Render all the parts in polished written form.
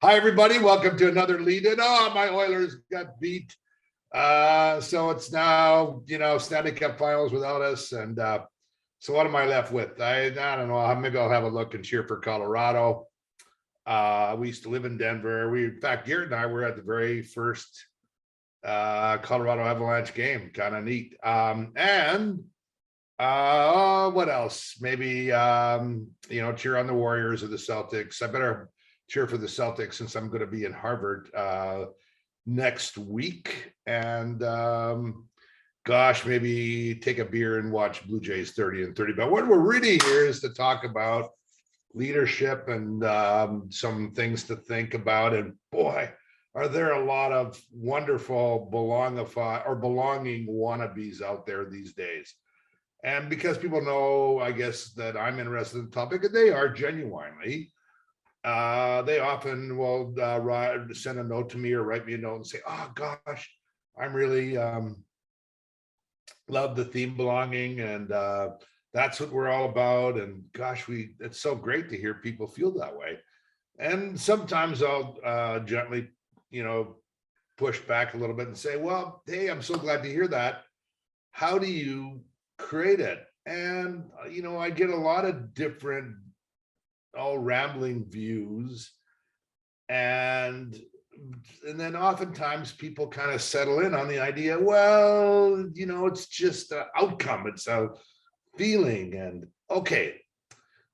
Hi, everybody. Welcome to another lead in. Oh, my Oilers got beat. So it's now, Stanley Cup finals without us. And so what am I left with? I don't know. Maybe I'll have a look and cheer for Colorado. We used to live in Denver. In fact, Garrett and I were at the very first Colorado Avalanche game. Kind of neat. And what else? Maybe, cheer on the Warriors or the Celtics. I better cheer for the Celtics since I'm going to be in Harvard next week. And gosh, maybe take a beer and watch Blue Jays 30 and 30. But what we're really here is to talk about leadership and some things to think about. And boy, are there a lot of wonderful belonging wannabes out there these days. And because people know, I guess, that I'm interested in the topic, and they are genuinely, they often will send a note to me or write me a note and say, oh gosh, I'm really love the theme belonging, and that's what we're all about. And gosh, it's so great to hear people feel that way. And sometimes I'll gently, push back a little bit and say, well, hey, I'm so glad to hear that. How do you create it? And I get a lot of different rambling views, and then oftentimes people kind of settle in on the idea, well, it's just an outcome, it's a feeling. And okay,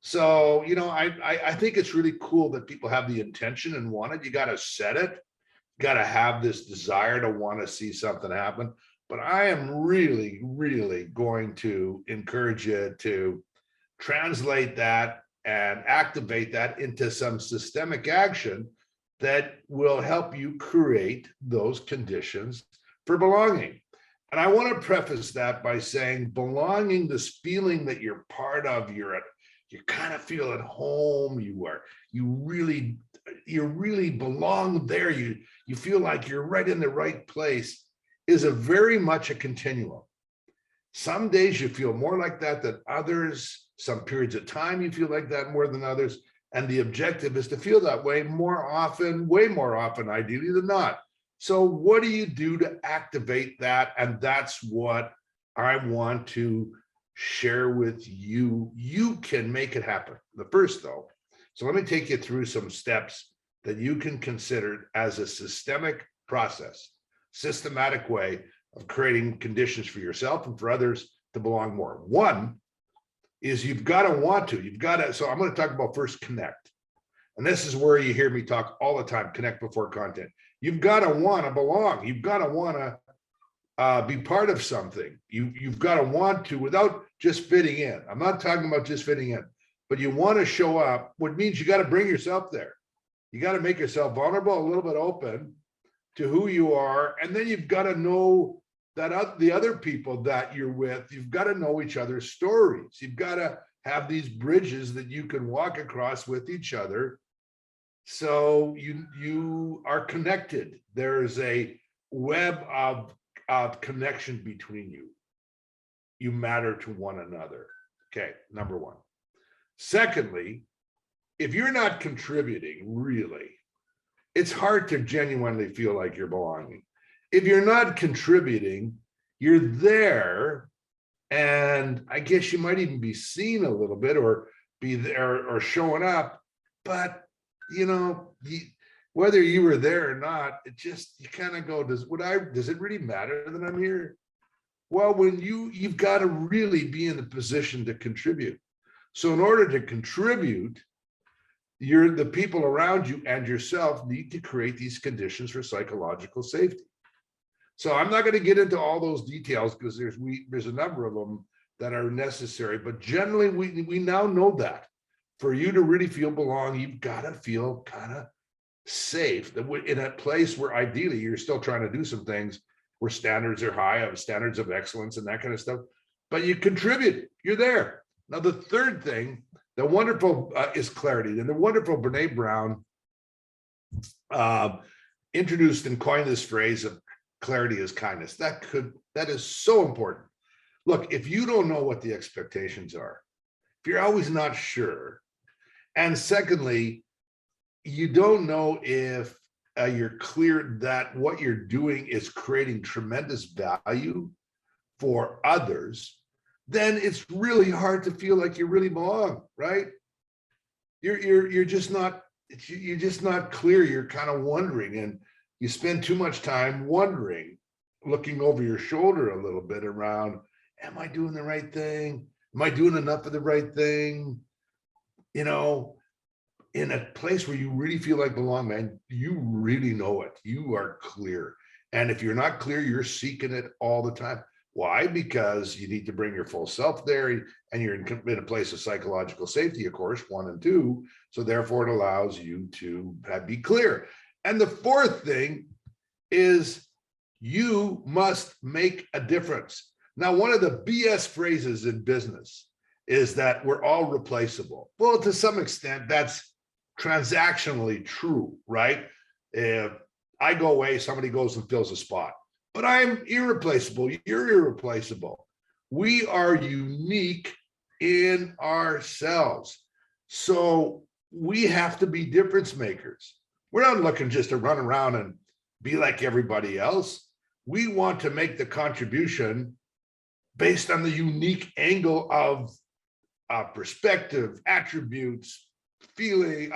so I think it's really cool that people have the intention and want it. You got to set it, got to have this desire to want to see something happen. But I am really, really going to encourage you to translate that and activate that into some systemic action that will help you create those conditions for belonging. And I want to preface that by saying belonging, this feeling that you're part of, you kind of feel at home, you really belong there, you feel like you're right in the right place, is a very much a continuum. Some days you feel more like that than others. Some periods of time you feel like that more than others. And the objective is to feel that way more often, way more often, ideally than not. So what do you do to activate that? And that's what I want to share with you. You can make it happen. The first, though, so let me take you through some steps that you can consider as a systemic process, systematic way of creating conditions for yourself and for others to belong more. One is you've got to want to, so I'm going to talk about first connect. And this is where you hear me talk all the time, connect before content. You've got to want to belong. You've got to want to be part of something. You've got to want to without just fitting in. I'm not talking about just fitting in, but you want to show up, which means you got to bring yourself there. You got to make yourself vulnerable, a little bit open to who you are. And then you've got to know that the other people that you're with, you've got to know each other's stories. You've got to have these bridges that you can walk across with each other. So you are connected. There's a web of connection between you. You matter to one another. Okay, number one. Secondly, if you're not contributing, really, it's hard to genuinely feel like you're belonging. If you're not contributing, you're there, and I guess you might even be seen a little bit or be there or showing up, but whether you were there or not, you kind of go, does it really matter that I'm here? Well, when you've got to really be in the position to contribute. So in order to contribute, the people around you and yourself need to create these conditions for psychological safety. So I'm not going to get into all those details because there's a number of them that are necessary, but generally we now know that for you to really feel belong, you've got to feel kind of safe in a place where ideally you're still trying to do some things where standards are high, of standards of excellence and that kind of stuff, but you contribute, you're there. Now, the third thing, the wonderful is clarity. And the wonderful Brene Brown introduced and coined this phrase of clarity is kindness. That is so important. Look, if you don't know what the expectations are, if you're always not sure, and secondly, you don't know if you're clear that what you're doing is creating tremendous value for others, then it's really hard to feel like you really belong, right? You're just not, you're just not clear. You're kind of wondering, and you spend too much time wondering, looking over your shoulder a little bit around, am I doing the right thing? Am I doing enough of the right thing? You know, in a place where you really feel like belong, man, you really know it. You are clear. And if you're not clear, you're seeking it all the time. Why? Because you need to bring your full self there, and you're in a place of psychological safety, of course, 1 and 2. So therefore, it allows you to be clear. And the fourth thing is you must make a difference. Now, one of the BS phrases in business is that we're all replaceable. Well, to some extent, that's transactionally true, right? If I go away, somebody goes and fills a spot, but I'm irreplaceable. You're irreplaceable. We are unique in ourselves. So we have to be difference makers. We're not looking just to run around and be like everybody else. We want to make the contribution based on the unique angle of perspective, attributes, feeling,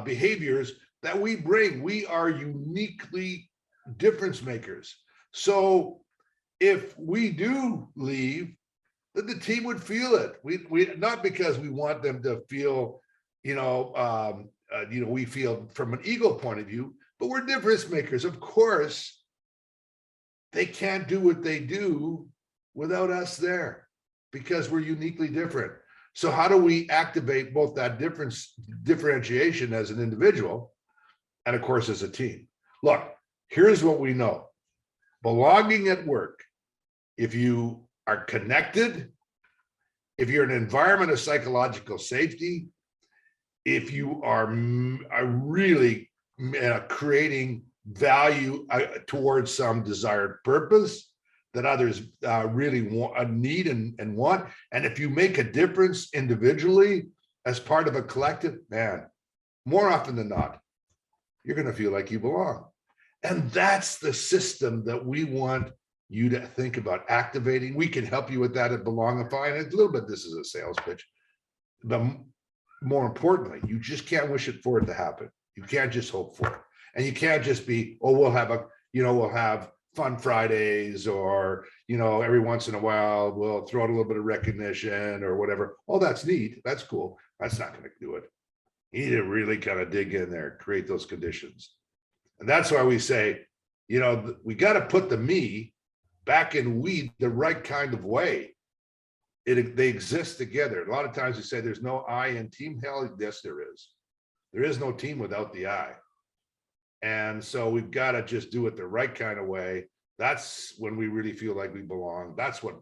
behaviors that we bring. We are uniquely difference makers. So if we do leave, then the team would feel it. We not because we want them to feel, we feel from an ego point of view, but we're difference makers. Of course, they can't do what they do without us there, because we're uniquely different. So how do we activate both that differentiation as an individual and, of course, as a team? Look, here's what we know. Belonging at work, if you are connected, if you're in an environment of psychological safety, if you are really creating value towards some desired purpose that others really need and want, and if you make a difference individually as part of a collective, man, more often than not, you're going to feel like you belong. And that's the system that we want you to think about activating. We can help you with that at Belongify. And a little bit, this is a sales pitch, but more importantly, you just can't wish it for it to happen. You can't just hope for it. And you can't just be, oh, we'll have fun Fridays, or, every once in a while, we'll throw out a little bit of recognition or whatever. Oh, that's neat. That's cool. That's not going to do it. You need to really kind of dig in there, create those conditions. And that's why we say, we got to put the me back in we the right kind of way. They exist together. A lot of times we say there's no I in team. Hell, yes, there is. There is no team without the I. And so we've got to just do it the right kind of way. That's when we really feel like we belong. That's what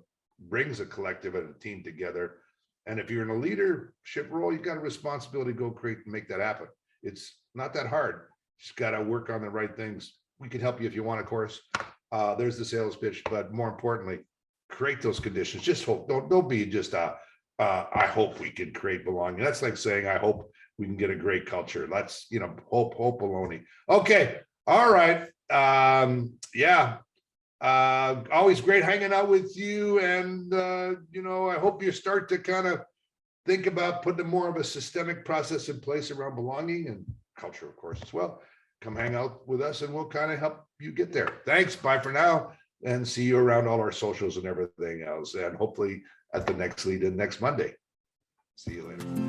brings a collective and a team together. And if you're in a leadership role, you've got a responsibility to go create and make that happen. It's not that hard. Just got to work on the right things. We can help you if you want, of course. There's the sales pitch, but more importantly, create those conditions. Just hope. Don't be just I hope we can create belonging. That's like saying I hope we can get a great culture. That's hope baloney. Okay, all right. Always great hanging out with you, and I hope you start to kind of think about putting more of a systemic process in place around belonging and culture, of course, as well. Come hang out with us and we'll kind of help you get there. Thanks. Bye for now, and see you around all our socials and everything else, and hopefully at the next lead in next Monday. See you later.